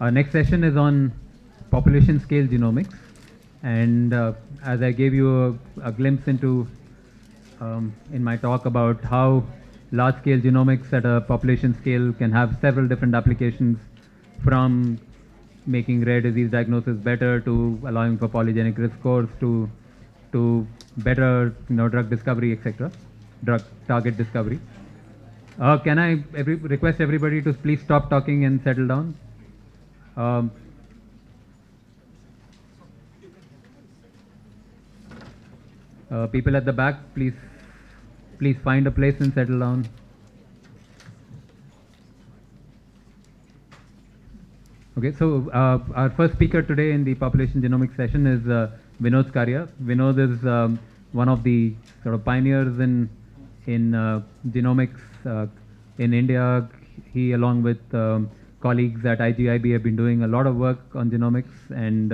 Our next session is on population scale genomics. And as I gave you a glimpse into in my talk about how large scale genomics at a population scale can have several different applications, from making rare disease diagnosis better to allowing for polygenic risk scores to better drug discovery, etc., drug target discovery. Can I request everybody to please stop talking and settle down? Um, People at the back, please find a place and settle down. Okay, so our first speaker today in the population genomics session is Vinod Scaria. Vinod is one of the sort of pioneers in genomics in India. He, along with colleagues at IGIB, have been doing a lot of work on genomics and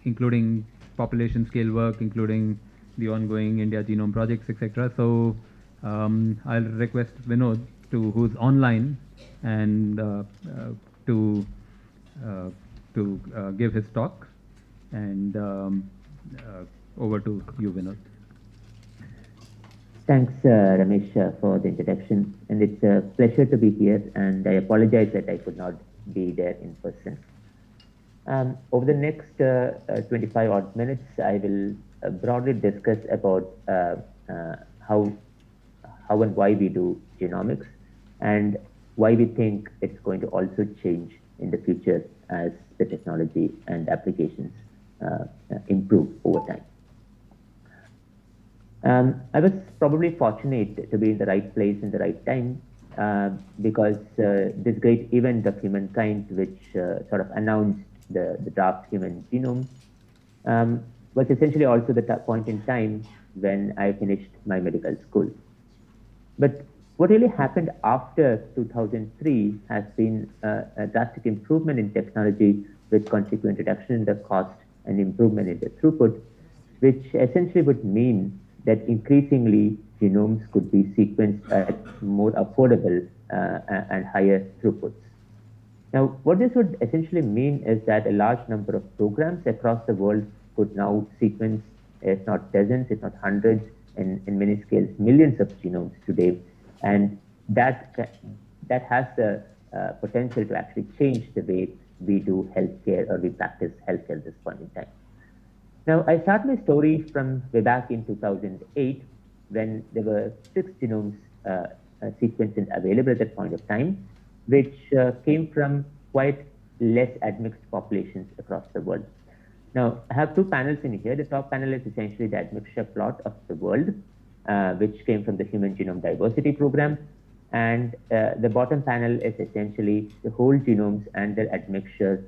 including population scale work, including the ongoing India genome projects, etc. So I'll request Vinod, who's online, and to give his talk. And over to you, Vinod. Thanks, Ramesh, for the introduction. And it's a pleasure to be here. And I apologize that I could not be there in person. Over the next 25 odd minutes, I will broadly discuss about how and why we do genomics, and why we think it's going to also change in the future as the technology and applications improve over time. I was probably fortunate to be in the right place in the right time because this great event of humankind, which sort of announced the draft human genome, was essentially also the point in time when I finished my medical school. But what really happened after 2003 has been a drastic improvement in technology, with consequent reduction in the cost and improvement in the throughput, which essentially would mean that increasingly genomes could be sequenced at more affordable and higher throughputs. Now, what this would essentially mean is that a large number of programs across the world could now sequence, if not dozens, if not hundreds, in many scales, millions of genomes today. And that has the potential to actually change the way we do healthcare, or we practice healthcare at this point in time. Now, I start my story from way back in 2008, when there were 6 genomes sequenced and available at that point of time, which came from quite less admixed populations across the world. Now, I have 2 panels in here. The top panel is essentially the admixture plot of the world, which came from the Human Genome Diversity Program. And the bottom panel is essentially the whole genomes and their admixture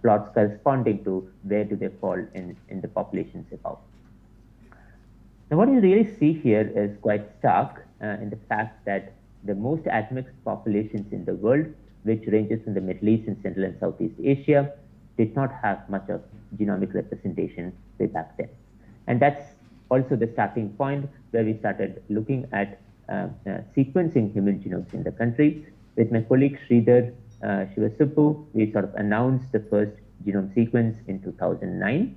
plots corresponding to where do they fall in the populations above. Now, what you really see here is quite stark in the fact that the most admixed populations in the world, which ranges from the Middle East and Central and Southeast Asia, did not have much of genomic representation way back then. And that's also the starting point where we started looking at sequencing human genomes in the country. With my colleague Sridhar Shivasubbu, we sort of announced the first genome sequence in 2009.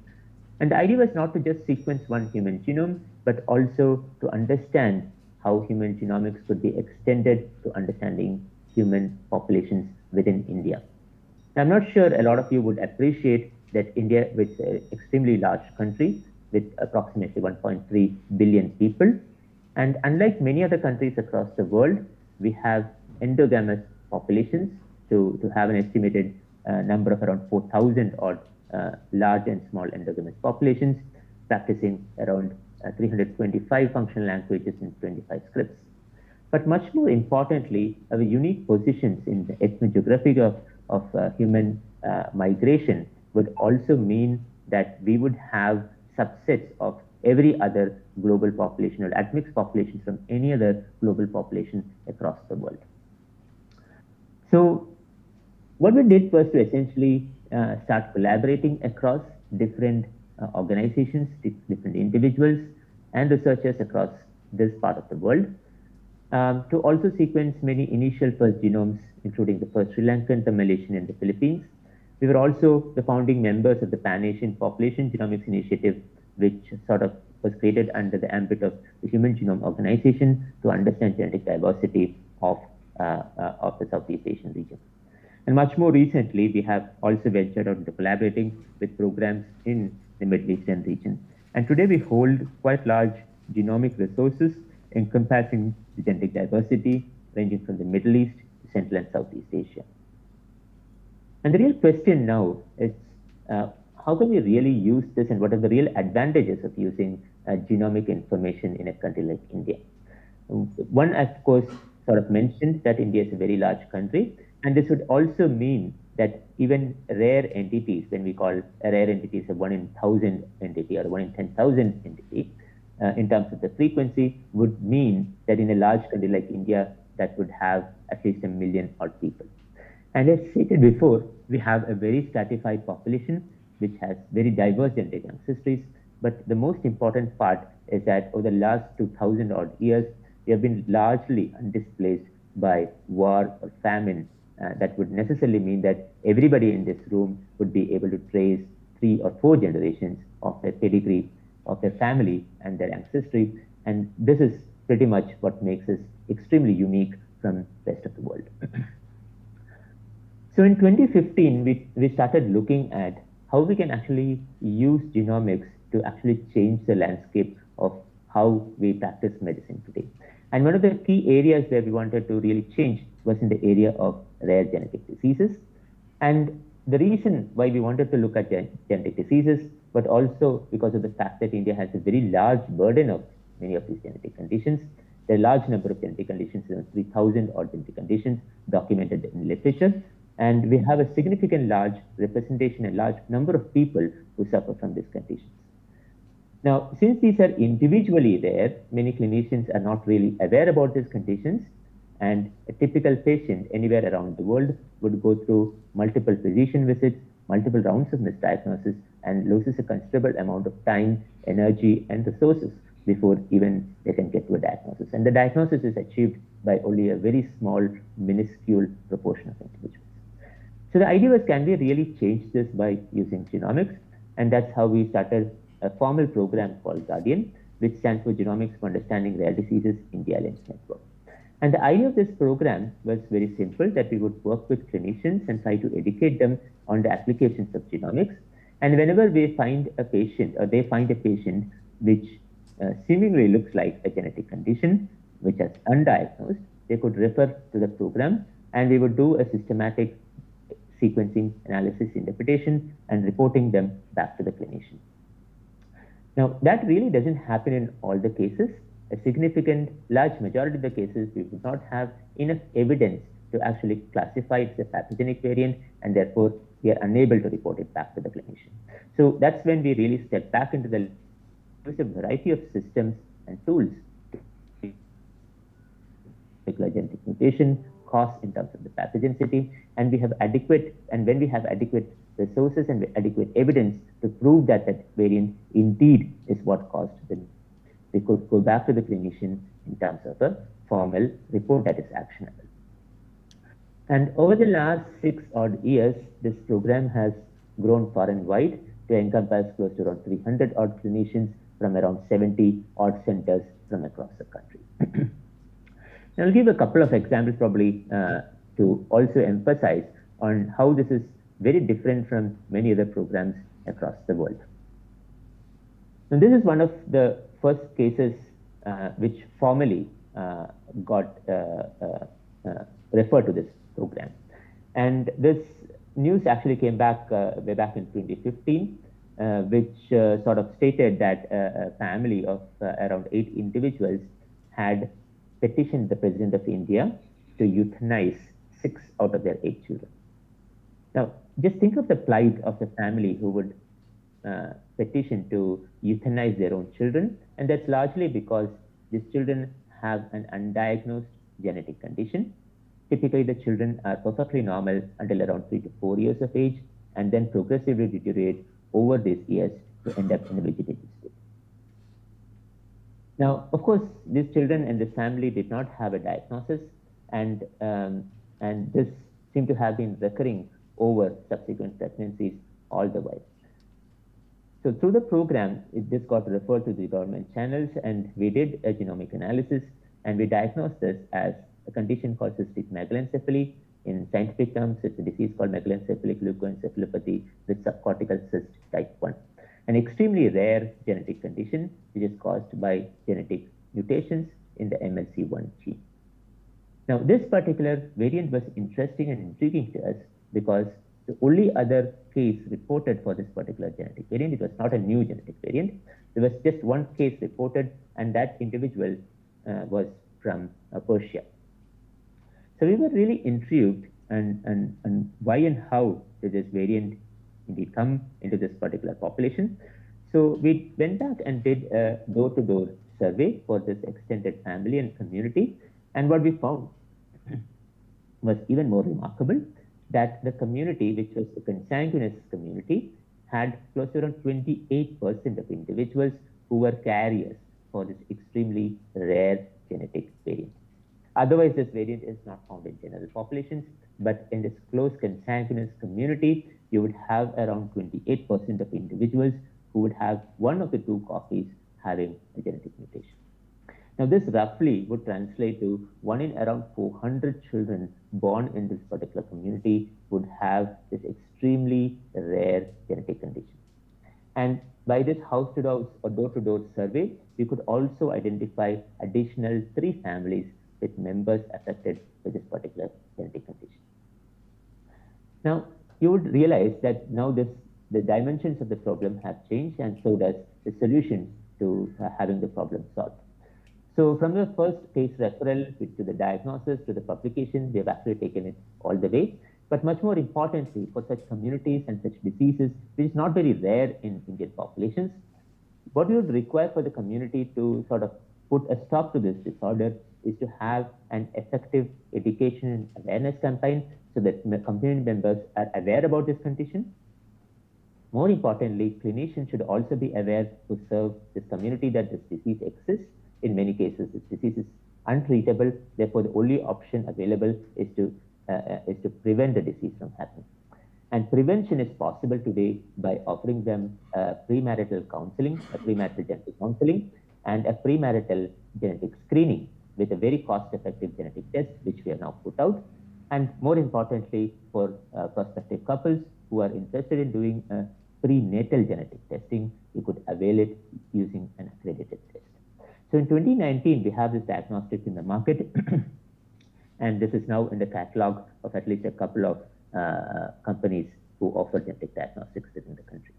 And the idea was not to just sequence one human genome, but also to understand how human genomics could be extended to understanding human populations within India. Now, I'm not sure a lot of you would appreciate that India, which is an extremely large country with approximately 1.3 billion people, and unlike many other countries across the world, we have endogamous populations to have an estimated number of around 4,000 odd large and small endogamous populations, practicing around 325 functional languages and 25 scripts. But much more importantly, our unique positions in the ethnogeography of human migration would also mean that we would have subsets of every other global population, or admixed populations from any other global population across the world. So what we did was to essentially start collaborating across different organizations, different individuals, and researchers across this part of the world to also sequence many initial first genomes including the first Sri Lankan, the Malaysian, and the Philippines. We were also the founding members of the Pan-Asian Population Genomics Initiative, which sort of was created under the ambit of the Human Genome Organization to understand genetic diversity of the Southeast Asian region. And much more recently, we have also ventured out into collaborating with programs in the Middle Eastern region. And today we hold quite large genomic resources encompassing the genetic diversity ranging from the Middle East to Central and Southeast Asia. And the real question now is how can we really use this, and what are the real advantages of using genomic information in a country like India? One, of course, sort of mentioned that India is a very large country, and this would also mean that even rare entities, when we call a rare entity is a 1 in 1,000 entity or 1 in 10,000 entity, in terms of the frequency, would mean that in a large country like India, that would have at least 1 million odd people. And as stated before, we have a very stratified population, which has very diverse genetic ancestries. But the most important part is that over the last 2,000 odd years, we have been largely undisplaced by war or famine. That would necessarily mean that everybody in this room would be able to trace 3 or 4 generations of their pedigree, of their family and their ancestry. And this is pretty much what makes us extremely unique from the rest of the world. So in 2015, we started looking at how we can actually use genomics to actually change the landscape of how we practice medicine today. And one of the key areas where we wanted to really change was in the area of rare genetic diseases. And the reason why we wanted to look at genetic diseases, but also because of the fact that India has a very large burden of many of these genetic conditions. There are a large number of genetic conditions, around 3,000 odd genetic conditions documented in literature. And we have a significant large representation, a large number of people who suffer from these conditions. Now, since these are individually rare, many clinicians are not really aware about these conditions. And a typical patient anywhere around the world would go through multiple physician visits, multiple rounds of misdiagnosis, and loses a considerable amount of time, energy, and resources before even they can get to a diagnosis. And the diagnosis is achieved by only a very small, minuscule proportion of individuals. So the idea was, can we really change this by using genomics? And that's how we started a formal program called Guardian, which stands for Genomics for Understanding Rare Diseases India Alliance Network. And the idea of this program was very simple, that we would work with clinicians and try to educate them on the applications of genomics. And whenever we find a patient, or they find a patient which seemingly looks like a genetic condition, which is undiagnosed, they could refer to the program, and we would do a systematic sequencing, analysis, interpretation, and reporting them back to the clinician. Now, that really doesn't happen in all the cases. A significant, large majority of the cases, we would not have enough evidence to actually classify it as a pathogenic variant, and therefore we are unable to report it back to the clinician. So that's when we really step back into the use a variety of systems and tools to particular genetic mutation, cost in terms of the pathogenicity, and we have adequate, and when we have adequate resources and adequate evidence to prove that that variant indeed is what caused the, we could go back to the clinician in terms of a formal report that is actionable. And over the last 6 odd years, this program has grown far and wide to encompass close to around 300 odd clinicians from around 70 odd centers from across the country. I'll give a couple of examples probably to also emphasize on how this is very different from many other programs across the world. And this is one of the first cases which formally got referred to this program. And this news actually came back way back in 2015, which sort of stated that a family of around 8 individuals had petitioned the President of India to euthanize 6 out of their 8 children. Now, just think of the plight of the family who would petition to euthanize their own children, and that's largely because these children have an undiagnosed genetic condition. Typically, the children are perfectly normal until around 3 to 4 years of age, and then progressively deteriorate over these years to end up in a vegetative state. Now, of course, these children and this family did not have a diagnosis, and and this seemed to have been recurring over subsequent pregnancies all the while. So through the program, this got referred to the government channels, and we did a genomic analysis, and we diagnosed this as a condition called cystic megalencephaly. In scientific terms, it's a disease called megalencephalic leukoencephalopathy with subcortical cyst type 1, an extremely rare genetic condition which is caused by genetic mutations in the MLC1 gene. Now, this particular variant was interesting and intriguing to us because the only other case reported for this particular genetic variant, it was not a new genetic variant. There was just one case reported, and that individual was from Persia. So we were really intrigued and why and how did this variant indeed come into this particular population. So we went back and did a door-to-door survey for this extended family and community, and what we found was even more remarkable, that the community, which was the consanguineous community, had close to around 28% of individuals who were carriers for this extremely rare genetic variant. Otherwise, this variant is not found in general populations, but in this close consanguineous community, you would have around 28% of individuals who would have one of the two copies having a genetic mutation. Now, this roughly would translate to 1 in around 400 children born in this particular community would have this extremely rare genetic condition. And by this house-to-house or door-to-door survey, we could also identify additional 3 families with members affected with this particular genetic condition. Now, you would realize that now the dimensions of the problem have changed, and so does the solution to having the problem solved. So from the first case referral to the diagnosis to the publication, we have actually taken it all the way. But much more importantly, for such communities and such diseases, which is not very rare in Indian populations, what we would require for the community to sort of put a stop to this disorder is to have an effective education and awareness campaign so that community members are aware about this condition. More importantly, clinicians should also be aware to serve this community that this disease exists. In many cases, this disease is untreatable. Therefore, the only option available is to prevent the disease from happening. And prevention is possible today by offering them premarital counseling, premarital genetic counseling, and a premarital genetic screening with a very cost-effective genetic test, which we have now put out. And more importantly, for prospective couples who are interested in doing prenatal genetic testing, you could avail it using an accredited test. So in 2019, we have this diagnostic in the market, and this is now in the catalog of at least a couple of companies who offer genetic diagnostics within the country.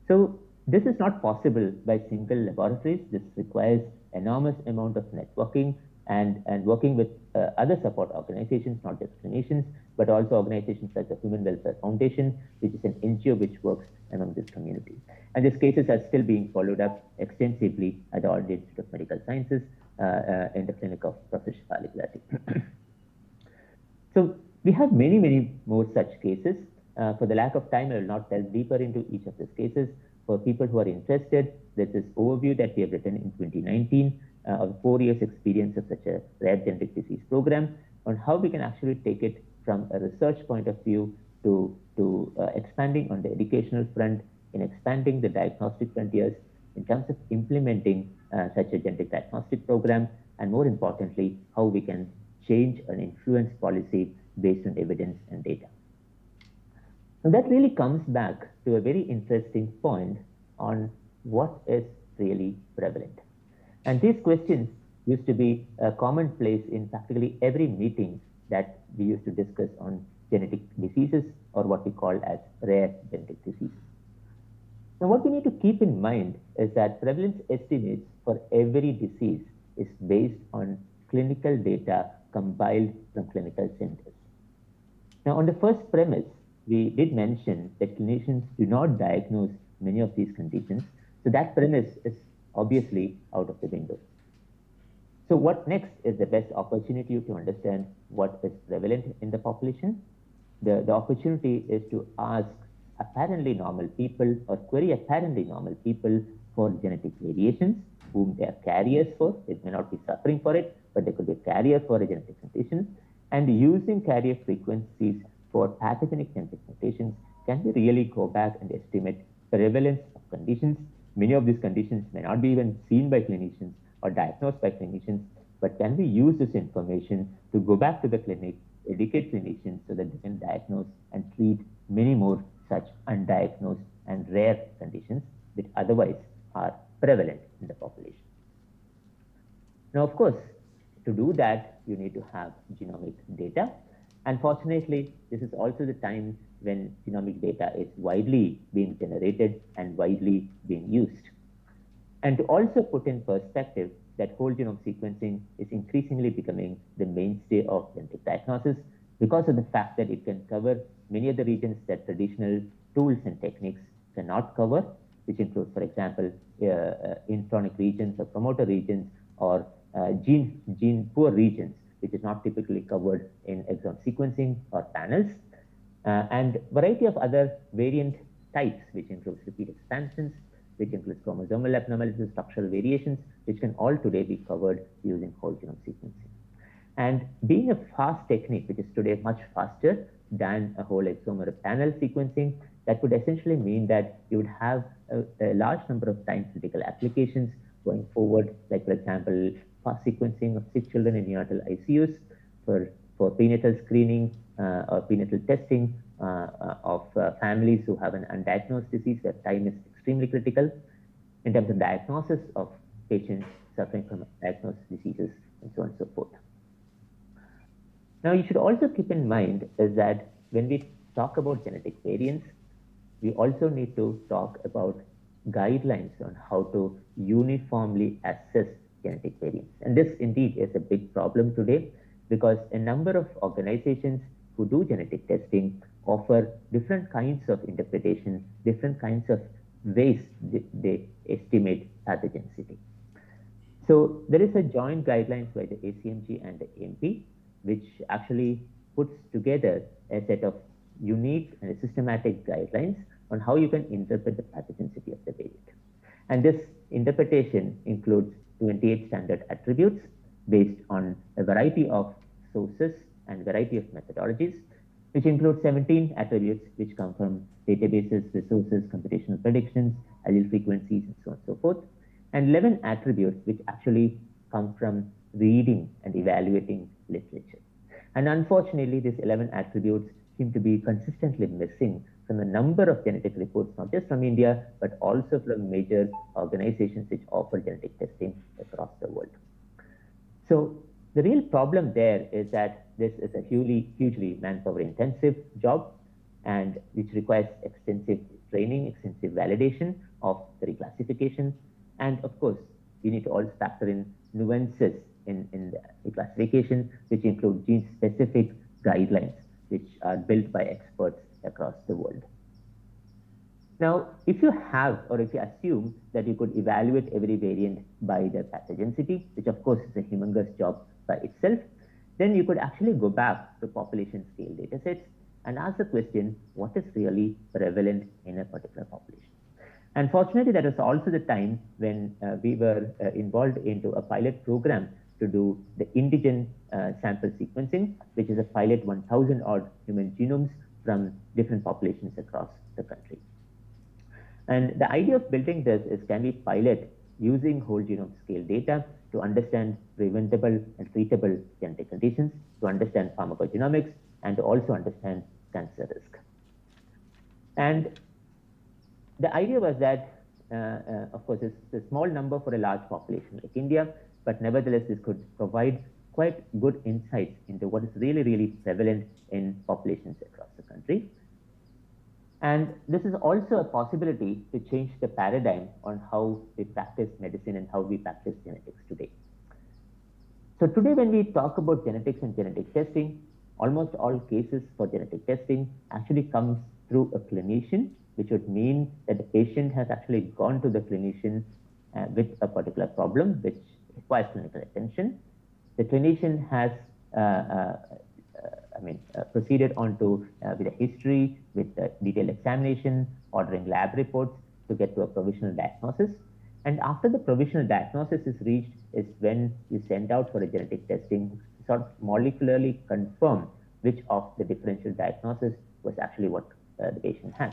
So this is not possible by single laboratories. This requires enormous amount of networking and working with other support organizations, not just clinicians, but also organizations like the Human Welfare Foundation, which is an NGO which works among this community. And these cases are still being followed up extensively at the All India Institute of Medical Sciences in the Clinic of Professor Ali Gulati. So we have many, many more such cases. For the lack of time, I will not delve deeper into each of these cases. For people who are interested, there's this overview that we have written in 2019 of 4 years experience of such a rare genetic disease program on how we can actually take it from a research point of view to expanding on the educational front, in expanding the diagnostic frontiers in terms of implementing such a genetic diagnostic program, and more importantly, how we can change and influence policy based on evidence and data. And that really comes back to a very interesting point on what is really prevalent. And these questions used to be commonplace in practically every meeting that we used to discuss on genetic diseases, or what we call as rare genetic diseases. Now, what we need to keep in mind is that prevalence estimates for every disease is based on clinical data compiled from clinical centers. Now, on the first premise, we did mention that clinicians do not diagnose many of these conditions. So that premise is obviously out of the window. So what next is the best opportunity to understand what is prevalent in the population? The opportunity is to ask apparently normal people or query apparently normal people for genetic variations whom they are carriers for. They may not be suffering for it, but they could be a carrier for a genetic condition. And using carrier frequencies for pathogenic genetic mutations, can we really go back and estimate prevalence of conditions? Many of these conditions may not be even seen by clinicians or diagnosed by clinicians, but can we use this information to go back to the clinic, educate clinicians so that they can diagnose and treat many more such undiagnosed and rare conditions which otherwise are prevalent in the population? Now, of course, to do that, you need to have genomic data. Unfortunately, this is also the time when genomic data is widely being generated and widely being used. And to also put in perspective that whole genome sequencing is increasingly becoming the mainstay of genetic diagnosis because of the fact that it can cover many of the regions that traditional tools and techniques cannot cover, which include, for example, intronic regions or promoter regions or gene poor regions, which is not typically covered in exome sequencing or panels, and variety of other variant types, which includes repeat expansions, which includes chromosomal abnormalities, structural variations, which can all today be covered using whole genome sequencing. And being a fast technique, which is today much faster than a whole exome or a panel sequencing, that would essentially mean that you would have a large number of time critical applications going forward, like, for example, fast sequencing of sick children in neonatal ICUs, for prenatal screening or prenatal testing of families who have an undiagnosed disease where time is extremely critical, in terms of diagnosis of patients suffering from undiagnosed diseases, and so on and so forth. Now, you should also keep in mind is that when we talk about genetic variants, we also need to talk about guidelines on how to uniformly assess genetic variants. And this indeed is a big problem today because a number of organizations who do genetic testing offer different kinds of interpretation, different kinds of ways they estimate pathogenicity. So there is a joint guidelines by the ACMG and the AMP, which actually puts together a set of unique and systematic guidelines on how you can interpret the pathogenicity of the variant. And this interpretation includes 28 standard attributes based on a variety of sources and variety of methodologies, which include 17 attributes which come from databases, resources, computational predictions, allele frequencies, and so on and so forth, and 11 attributes which actually come from reading and evaluating literature. And unfortunately, these 11 attributes seem to be consistently missing from a number of genetic reports, not just from India, but also from major organizations which offer genetic testing across the world. So the real problem there is that this is a hugely manpower intensive job, and which requires extensive training, extensive validation of the reclassification. And of course, we need to also factor in nuances in the reclassification, which include gene-specific guidelines, which are built by experts across the world. Now, if you have, or if you assume that you could evaluate every variant by their pathogenicity, which of course is a humongous job by itself, then you could actually go back to population scale datasets and ask the question, what is really prevalent in a particular population? Unfortunately, that was also the time when we were involved into a pilot program to do the indigen sample sequencing, which is a pilot 1,000 odd human genomes from different populations across the country. And the idea of building this is, can we pilot using whole genome scale data to understand preventable and treatable genetic conditions, to understand pharmacogenomics, and to also understand cancer risk. And the idea was that, of course, it's a small number for a large population like India, but nevertheless, this could provide quite good insights into what is really prevalent in populations across the country. And this is also a possibility to change the paradigm on how we practice medicine and how we practice genetics today. So today, when we talk about genetics and genetic testing, almost all cases for genetic testing actually comes through a clinician, which would mean that the patient has actually gone to the clinician with a particular problem which requires clinical attention. The clinician has proceeded on to with a history, with a detailed examination, ordering lab reports to get to a provisional diagnosis. And after the provisional diagnosis is reached is when you send out for a genetic testing sort of molecularly confirm which of the differential diagnosis was actually what the patient has.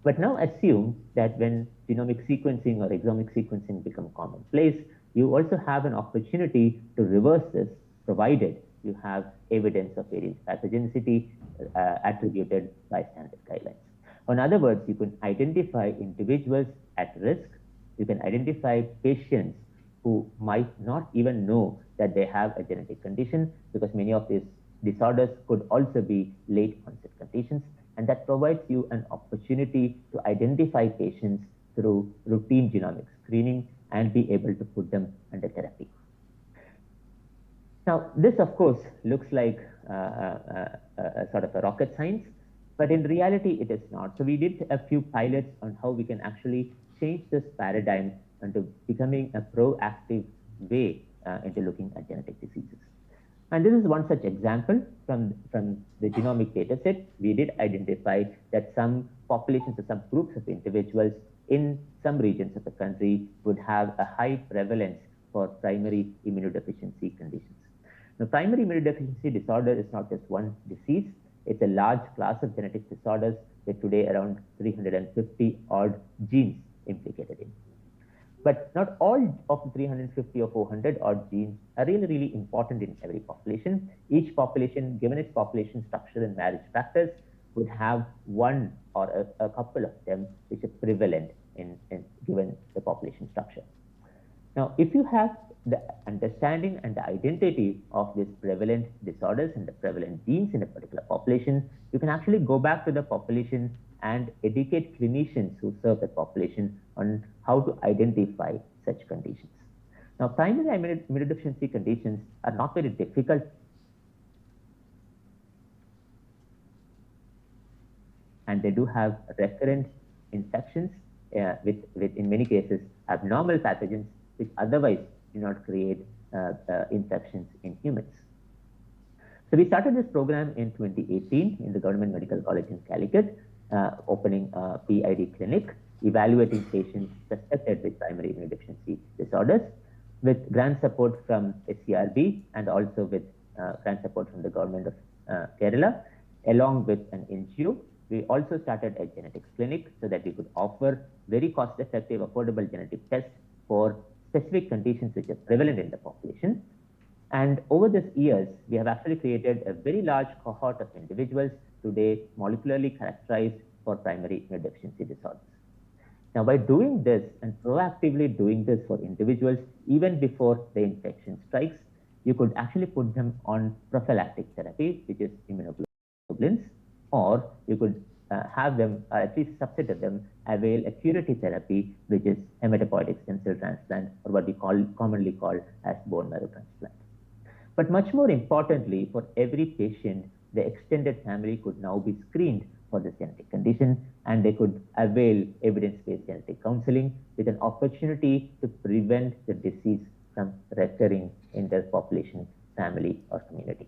But now assume that when genomic sequencing or exomic sequencing become commonplace, you also have an opportunity to reverse this, provided you have evidence of variant pathogenicity attributed by standard guidelines. In other words, you can identify individuals at risk. You can identify patients who might not even know that they have a genetic condition, because many of these disorders could also be late onset conditions. And that provides you an opportunity to identify patients through routine genomic screening and be able to put them under therapy. Now, this, of course, looks like a sort of a rocket science, but in reality, it is not. So we did a few pilots on how we can actually change this paradigm into becoming a proactive way into looking at genetic diseases. And this is one such example from the genomic data set. We did identify that some populations or some groups of individuals in some regions of the country would have a high prevalence for primary immunodeficiency conditions. Now, primary immunodeficiency disorder is not just one disease. It's a large class of genetic disorders with today around 350 odd genes implicated in. But not all of the 350 or 400 odd genes are really, really important in every population. Each population, given its population structure and marriage factors, would have one or a couple of them which are prevalent in given the population structure. Now, if you have the understanding and the identity of these prevalent disorders and the prevalent genes in a particular population, you can actually go back to the population and educate clinicians who serve the population on how to identify such conditions. Now, primary immunodeficiency conditions are not very difficult and they do have recurrent infections with in many cases abnormal pathogens which otherwise do not create infections in humans. So we started this program in 2018 in the Government Medical College in Calicut, opening a PID clinic, evaluating patients suspected with primary immunodeficiency disorders, with grant support from SCRB and also with grant support from the government of Kerala, along with an NGO. We also started a genetics clinic so that we could offer very cost-effective, affordable genetic tests for specific conditions which are prevalent in the population. And over these years, we have actually created a very large cohort of individuals today molecularly characterized for primary immunodeficiency disorders. Now, by doing this and proactively doing this for individuals, even before the infection strikes, you could actually put them on prophylactic therapy, which is immunoglobulins, or you could have them, or at least subset of them, avail a curative therapy, which is hematopoietic stem cell transplant, or what we commonly call as bone marrow transplant. But much more importantly, for every patient, the extended family could now be screened for this genetic condition, and they could avail evidence-based genetic counseling with an opportunity to prevent the disease from recurring in their population, family, or community.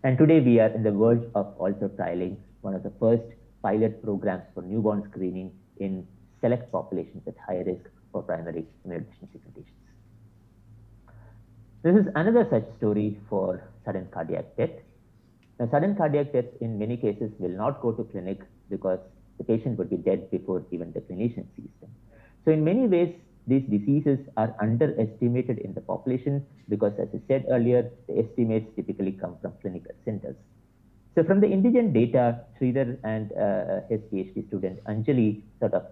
And today we are in the verge of also trialing one of the first pilot programs for newborn screening in select populations at high risk for primary immunodeficiency conditions. This is another such story for sudden cardiac death. Now, sudden cardiac death in many cases will not go to clinic because the patient would be dead before even the clinician sees them. So in many ways, these diseases are underestimated in the population because, as I said earlier, the estimates typically come from clinical centers. So from the indigent data, Sridhar and his PhD student Anjali sort of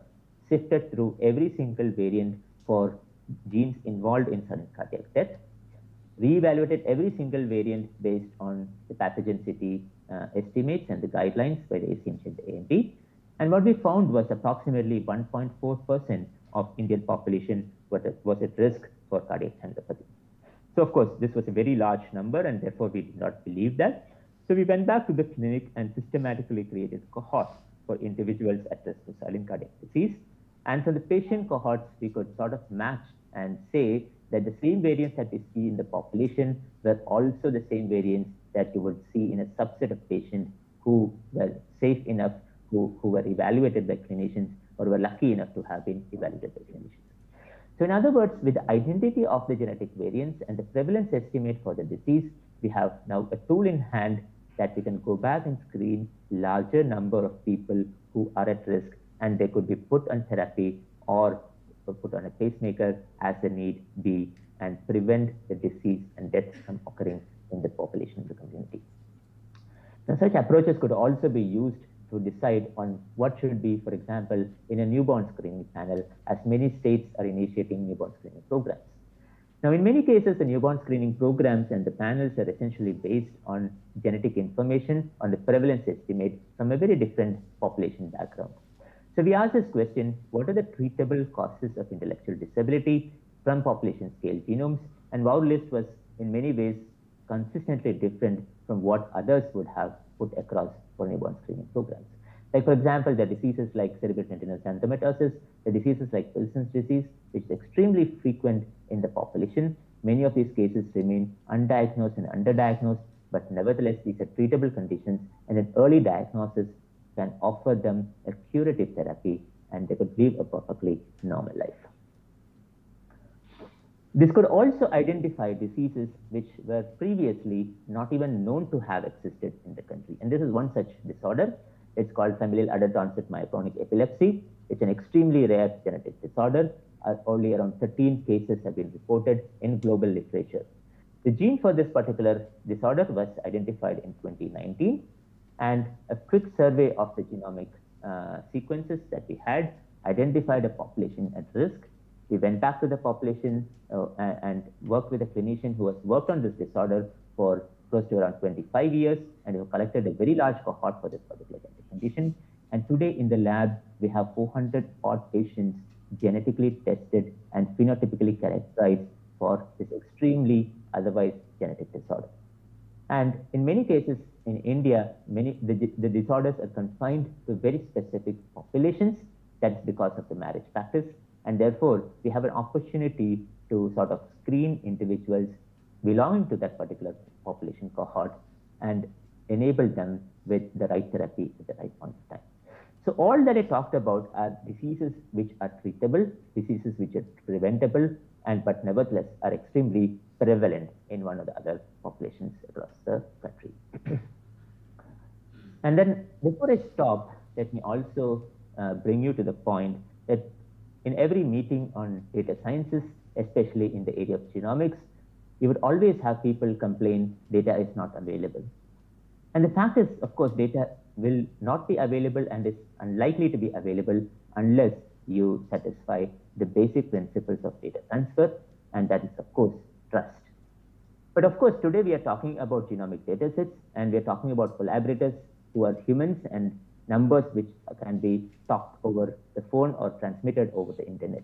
sifted through every single variant for genes involved in sudden cardiac death. Reevaluated every single variant based on the pathogenicity estimates and the guidelines by the ACMG and the AMP. And what we found was approximately 1.4% of Indian population was at risk for cardiac encephalopathy. So of course, this was a very large number, and therefore we did not believe that. So we went back to the clinic and systematically created cohorts for individuals at risk of silent cardiac disease. And from the patient cohorts, we could sort of match and say that the same variants that we see in the population were also the same variants that you would see in a subset of patients who were safe enough, who were evaluated by clinicians, or were lucky enough to have been evaluated by clinicians. So in other words, with the identity of the genetic variants and the prevalence estimate for the disease, we have now a tool in hand that we can go back and screen larger number of people who are at risk, and they could be put on therapy or put on a pacemaker as the need be, and prevent the disease and death from occurring in the population of the community. Now, such approaches could also be used to decide on what should be, for example, in a newborn screening panel, as many states are initiating newborn screening programs. Now, in many cases, the newborn screening programs and the panels are essentially based on genetic information on the prevalence estimate from a very different population background. So we asked this question: what are the treatable causes of intellectual disability from population scale genomes? And our list was in many ways consistently different from what others would have put across for newborn screening programs. Like, for example, the diseases like cerebrospinal xanthomatosis, the diseases like Wilson's disease, which is extremely frequent in the population. Many of these cases remain undiagnosed and underdiagnosed, but nevertheless, these are treatable conditions, and an early diagnosis can offer them a curative therapy, and they could live a perfectly normal life. This could also identify diseases which were previously not even known to have existed in the country. And this is one such disorder. It's called familial adult onset myoclonic epilepsy. It's an extremely rare genetic disorder. Only around 13 cases have been reported in global literature. The gene for this particular disorder was identified in 2019, and a quick survey of the genomic sequences that we had identified a population at risk. We went back to the population and worked with a clinician who has worked on this disorder for close to around 25 years, and we collected a very large cohort for this particular genetic condition. And today in the lab, we have 400 odd patients genetically tested and phenotypically characterized for this extremely otherwise genetic disorder. And in many cases in India, the disorders are confined to very specific populations. That's because of the marriage practice. And therefore, we have an opportunity to sort of screen individuals belonging to that particular population cohort and enable them with the right therapy at the right point of time. So all that I talked about are diseases which are treatable, diseases which are preventable, but nevertheless are extremely prevalent in one or the other populations across the country. And then before I stop, let me also bring you to the point that in every meeting on data sciences, especially in the area of genomics, you would always have people complain data is not available. And the fact is, of course, data will not be available and is unlikely to be available unless you satisfy the basic principles of data transfer, and that is, of course, trust. But of course, today we are talking about genomic data sets, and we are talking about collaborators who are humans and numbers which can be talked over the phone or transmitted over the internet.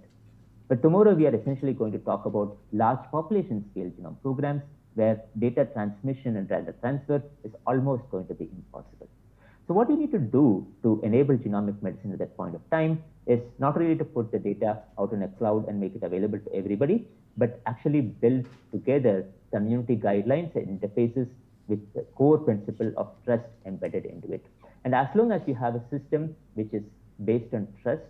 But tomorrow we are essentially going to talk about large population scale genome programs where data transmission and data transfer is almost going to be impossible. So what you need to do to enable genomic medicine at that point of time is not really to put the data out in a cloud and make it available to everybody, but actually build together community guidelines and interfaces with the core principle of trust embedded into it. And as long as you have a system which is based on trust,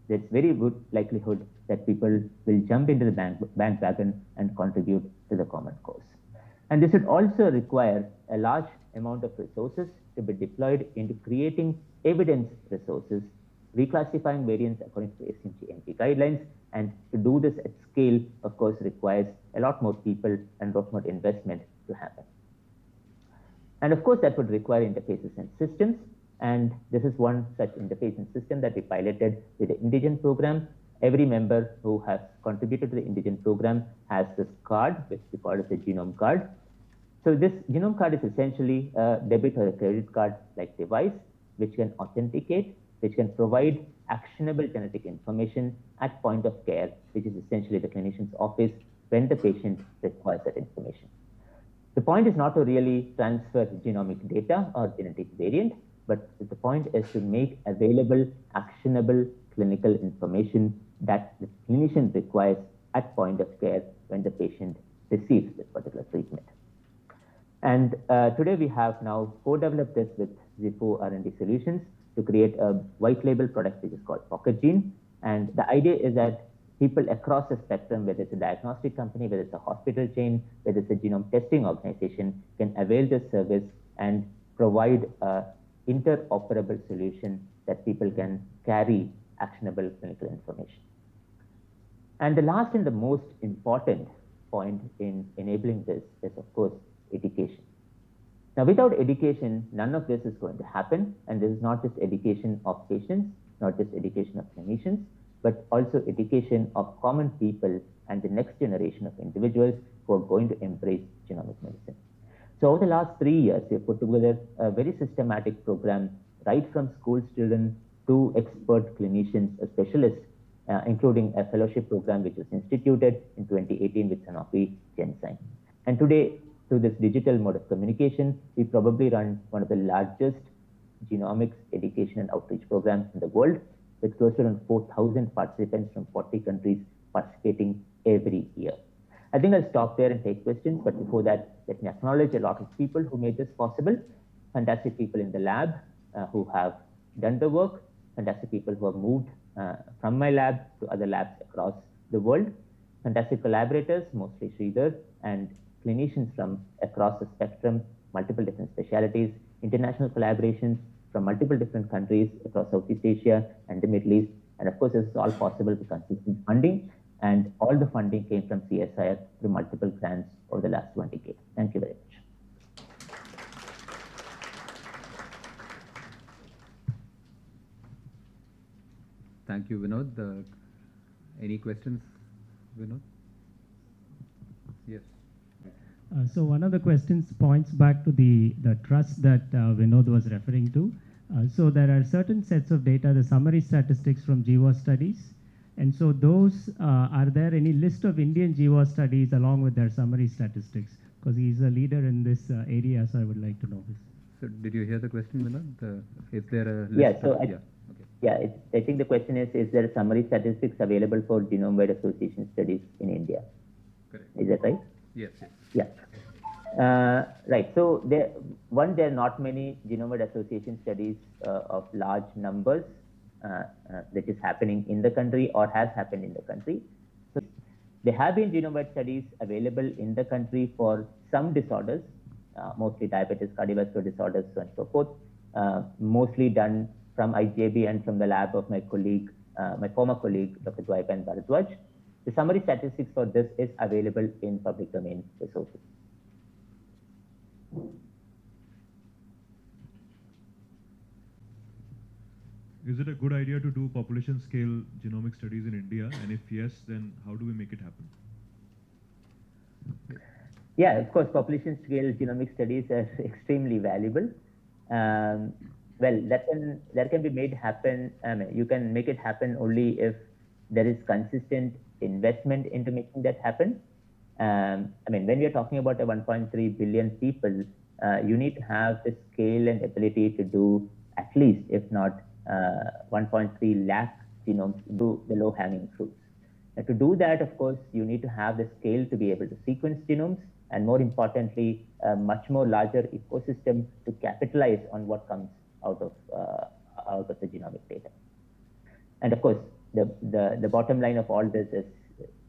there's very good likelihood that people will jump into the bandwagon and contribute to the common cause. And this would also require a large amount of resources to be deployed into creating evidence resources, reclassifying variants according to SMGMP guidelines. And to do this at scale, of course, requires a lot more people and a lot more investment to happen. And of course, that would require interfaces and systems. And this is one such interface and system that we piloted with the Indigen program. Every member who has contributed to the Indigen program has this card, which we call as the genome card. So this genome card is essentially a debit or a credit card like device, which can authenticate, which can provide actionable genetic information at point of care, which is essentially the clinician's office when the patient requires that information. The point is not to really transfer genomic data or genetic variant, but the point is to make available actionable clinical information that the clinician requires at point of care when the patient receives this particular treatment. And today we have now co-developed this with Zippo R&D Solutions to create a white label product which is called Pocket Gene. And the idea is that people across the spectrum, whether it's a diagnostic company, whether it's a hospital chain, whether it's a genome testing organization, can avail this service and provide a interoperable solution that people can carry actionable clinical information. And the last and the most important point in enabling this is, of course, education. Now, without education, none of this is going to happen. And this is not just education of patients, not just education of clinicians, but also education of common people and the next generation of individuals who are going to embrace genomic medicine. So over the last 3 years, we have put together a very systematic program, right from school children to expert clinicians, specialists, including a fellowship program which was instituted in 2018 with Sanofi Genzyme. And today, through this digital mode of communication, we probably run one of the largest genomics education and outreach programs in the world, with close to around 4,000 participants from 40 countries participating every year. I think I'll stop there and take questions, but before that, let me acknowledge a lot of people who made this possible. Fantastic people in the lab who have done the work, fantastic people who have moved from my lab to other labs across the world, fantastic collaborators, mostly Sridhar, and clinicians from across the spectrum, multiple different specialties, international collaborations from multiple different countries across Southeast Asia and the Middle East. And of course, this is all possible with consistent funding. And all the funding came from CSIR through multiple grants over the last 1 decade. Thank you very much. Thank you, Vinod. Any questions, Vinod? Yes. So one of the questions points back to the trust that Vinod was referring to. So there are certain sets of data, the summary statistics from GWAS studies. And so those, are there any list of Indian GWAS studies along with their summary statistics? Because he's a leader in this area, so I would like to know this. So did you hear the question, Vinod? Is there a list? Yeah, so okay. I think the question is there a summary statistics available for genome-wide association studies in India? Correct. Is that right? Yes, yes. Yeah. Right. So there are not many genome-wide association studies of large numbers that is happening in the country or has happened in the country. So there have been genome-wide studies available in the country for some disorders, mostly diabetes, cardiovascular disorders, so on and so forth, mostly done from IJB and from the lab of my colleague, my former colleague, Dr. Dwaipan Bharadwaj. The summary statistics for this is available in public domain resources. Is it a good idea to do population scale genomic studies in India? And if yes, then how do we make it happen? Yeah, of course, population scale genomic studies are extremely valuable. Well, that can be made happen. You can make it happen only if there is consistent investment into making that happen. When we are talking about a 1.3 billion people, you need to have the scale and ability to do at least, if not 1.3 lakh genomes, do the low-hanging fruits. And to do that, of course, you need to have the scale to be able to sequence genomes, and more importantly, a much more larger ecosystem to capitalize on what comes out of the genomic data. And of course, the bottom line of all this is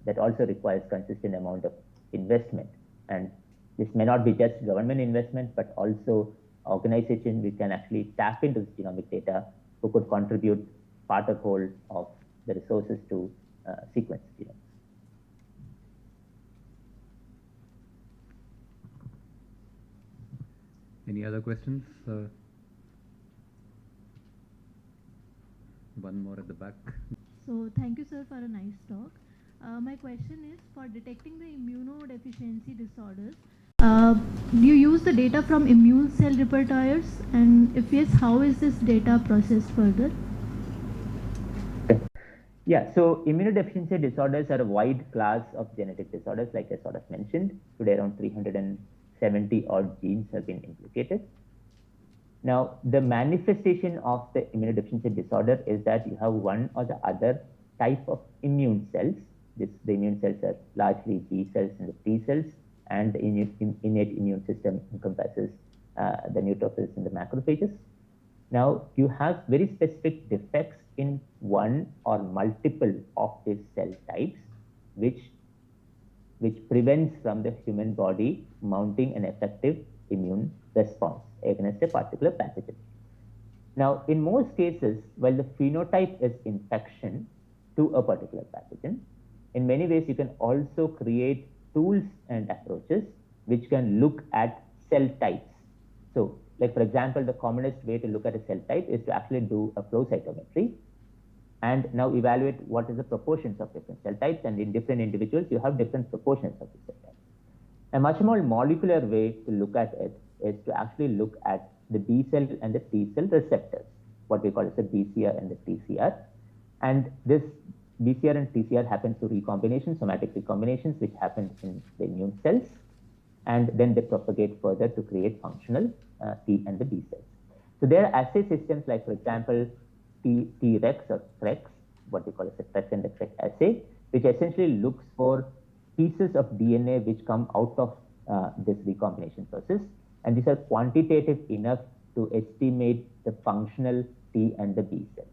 that also requires consistent amount of investment. And this may not be just government investment, but also organizations which can actually tap into this genomic data, who could contribute part or whole of the resources to sequence genomes. Any other questions? One more at the back. So thank you, sir, for a nice talk. My question is, for detecting the immunodeficiency disorders, do you use the data from immune cell repertoires? And if yes, how is this data processed further? Yeah, so immunodeficiency disorders are a wide class of genetic disorders, like I sort of mentioned. Today, around 370 odd genes have been implicated. Now, the manifestation of the immunodeficiency disorder is that you have one or the other type of immune cells. The immune cells are largely B cells and the T cells, and the innate immune system encompasses the neutrophils and the macrophages. Now, you have very specific defects in one or multiple of these cell types, which prevents from the human body mounting an effective immune response against a particular pathogen. Now, in most cases, while the phenotype is infection to a particular pathogen, in many ways you can also create tools and approaches which can look at cell types. So, like for example, the commonest way to look at a cell type is to actually do a flow cytometry and now evaluate what is the proportions of different cell types, and in different individuals you have different proportions of the cell types. A much more molecular way to look at it is to actually look at the B cell and the T cell receptors, what we call as the BCR and the TCR. And this BCR and TCR happen through recombination, somatic recombinations, which happen in the immune cells, and then they propagate further to create functional T and the B cells. So there are assay systems like, for example, T-Rex or TREX, what we call as a TREX and the TREX assay, which essentially looks for pieces of DNA which come out of this recombination process, and these are quantitative enough to estimate the functional T and the B cells.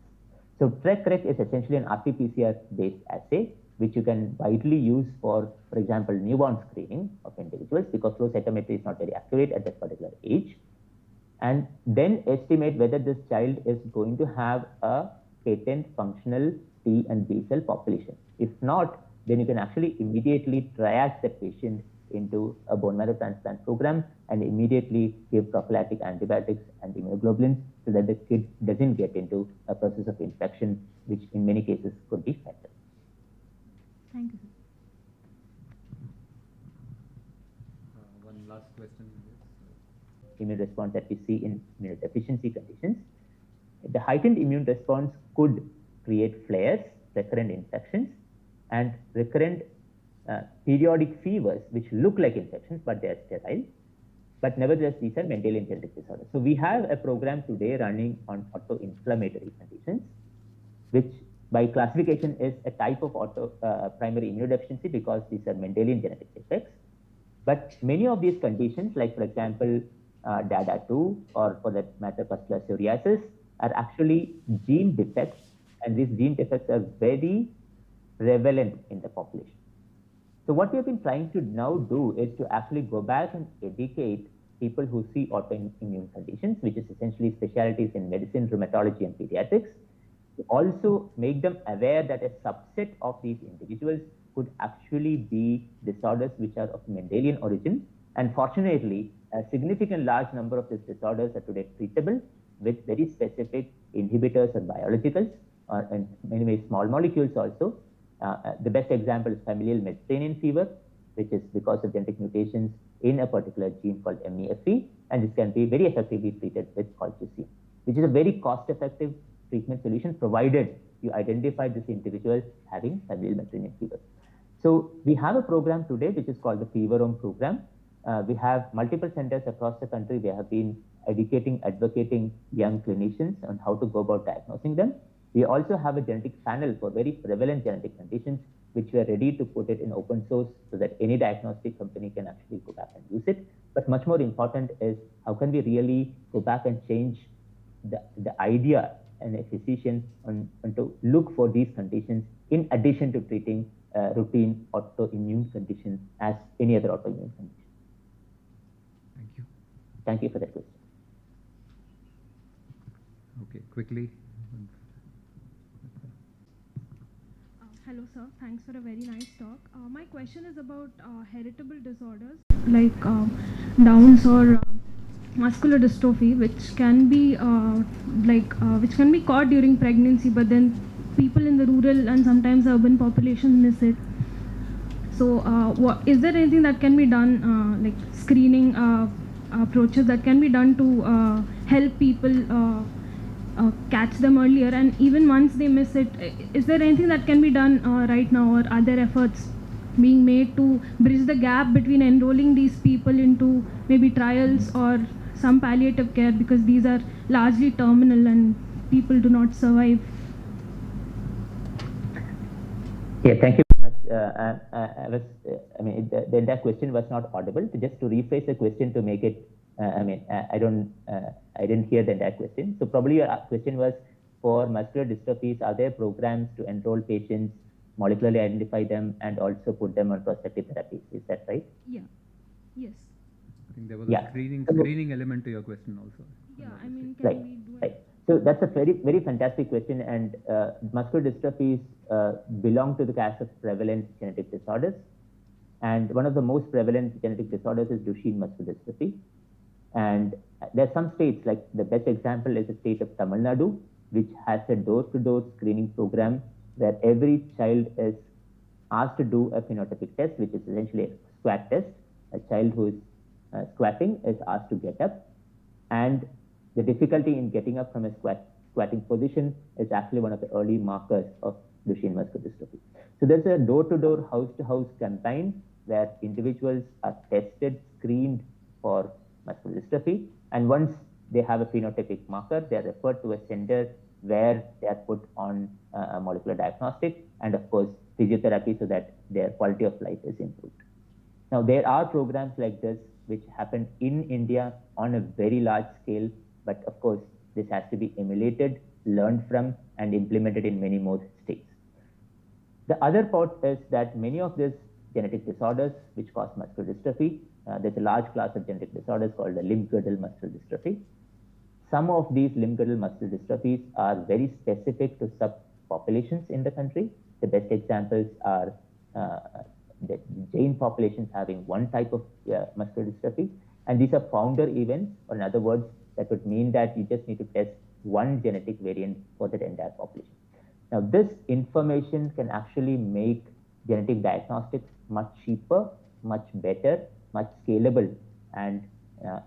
So TREC-REC is essentially an RT-PCR based assay, which you can widely use for example, newborn screening of individuals, because flow cytometry is not very accurate at that particular age, and then estimate whether this child is going to have a patent functional T and B cell population. If not, then you can actually immediately triage the patient into a bone marrow transplant program and immediately give prophylactic antibiotics and immunoglobulins so that the kid doesn't get into a process of infection, which in many cases could be fatal. Thank you, sir. One last question. Immune response that we see in immunodeficiency conditions. The heightened immune response could create flares, recurrent infections, and recurrent periodic fevers, which look like infections, but they are sterile. But nevertheless, these are Mendelian genetic disorders. So we have a program today running on autoinflammatory conditions, which by classification is a type of primary immunodeficiency because these are Mendelian genetic defects. But many of these conditions, like for example, DADA2 or for that matter, pustular psoriasis, are actually gene defects, and these gene defects are very prevalent in the population. So what we have been trying to now do is to actually go back and educate people who see autoimmune conditions, which is essentially specialties in medicine, rheumatology, and pediatrics, to also make them aware that a subset of these individuals could actually be disorders which are of Mendelian origin. And fortunately, a significant large number of these disorders are today treatable with very specific inhibitors and biologicals, and in many ways small molecules also. The best example is familial Mediterranean fever, which is because of genetic mutations in a particular gene called MEFE, and this can be very effectively treated with colchicine, which is a very cost-effective treatment solution, provided you identify this individual having familial Mediterranean fever. So we have a program today which is called the Fever Home program. We have multiple centers across the country. We have been educating, advocating young clinicians on how to go about diagnosing them. We also have a genetic panel for very prevalent genetic conditions, which we are ready to put it in open source so that any diagnostic company can actually go back and use it. But much more important is how can we really go back and change the idea and a physician on to look for these conditions in addition to treating routine autoimmune conditions as any other autoimmune condition. Thank you. Thank you for that question. Okay, quickly. Hello, sir. Thanks for a very nice talk. My question is about heritable disorders like Downs or muscular dystrophy, which can be which can be caught during pregnancy, but then people in the rural and sometimes urban populations miss it. So, is there anything that can be done, like screening approaches that can be done to help people catch them earlier, and even once they miss it, is there anything that can be done right now, or are there efforts being made to bridge the gap between enrolling these people into maybe trials or some palliative care, because these are largely terminal and people do not survive? Yeah, thank you very much. The entire question was not audible. Just to rephrase the question to make it, I didn't hear the entire question. So probably your question was, for muscular dystrophies, are there programs to enroll patients, molecularly identify them, and also put them on prospective therapies? Is that right? Yeah. Yes. I think there was Yeah. a screening element to your question also. Yeah, I mean, can Right, we do right. it? So that's a very fantastic question, and muscular dystrophies belong to the class of prevalent genetic disorders. And one of the most prevalent genetic disorders is Duchenne muscular dystrophy. And there are some states, like the best example is the state of Tamil Nadu, which has a door-to-door screening program where every child is asked to do a phenotypic test, which is essentially a squat test. A child who is squatting is asked to get up, and the difficulty in getting up from a squatting position is actually one of the early markers of Duchenne muscular dystrophy. So there's a door-to-door, house-to-house campaign where individuals are tested, screened for muscular dystrophy, and once they have a phenotypic marker, they are referred to a center where they are put on a molecular diagnostic and, of course, physiotherapy so that their quality of life is improved. Now, there are programs like this which happen in India on a very large scale, but of course, this has to be emulated, learned from, and implemented in many more states. The other part is that many of these genetic disorders which cause muscular dystrophy, there's a large class of genetic disorders called the limb-girdle muscular dystrophy. Some of these limb-girdle muscular dystrophies are very specific to subpopulations in the country. The best examples are the Jain populations having one type of muscular dystrophy, and these are founder events, or in other words, that would mean that you just need to test one genetic variant for that entire population. Now, this information can actually make genetic diagnostics much cheaper, much better, much scalable, and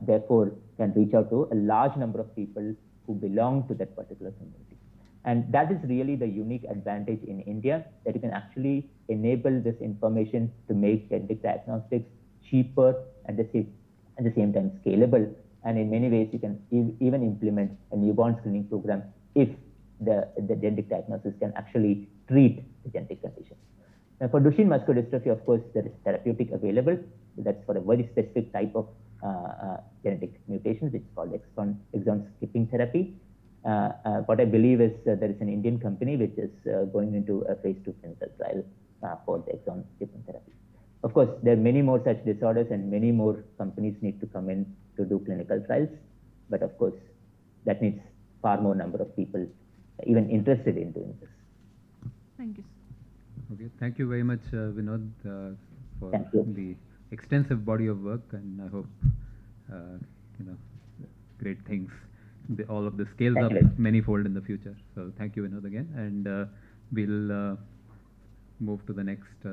therefore can reach out to a large number of people who belong to that particular community. And that is really the unique advantage in India, that you can actually enable this information to make genetic diagnostics cheaper and at the same time scalable. And in many ways, you can even implement a newborn screening program if the genetic diagnosis can actually treat the genetic condition. Now, for Duchenne muscular dystrophy, of course, there is therapeutic available. That's for a very specific type of genetic mutations, which is called exon skipping therapy. What I believe is there is an Indian company which is going into a phase 2 clinical trial for the exon skipping therapy. Of course, there are many more such disorders, and many more companies need to come in to do clinical trials. But of course, that needs far more number of people even interested in doing this. Thank you, sir. Okay, thank you very much, Vinod, for Thank you. the extensive body of work, and I hope great things. All of this scales Thank up you. manyfold in the future. So thank you, Vinod, again, and we'll move to the next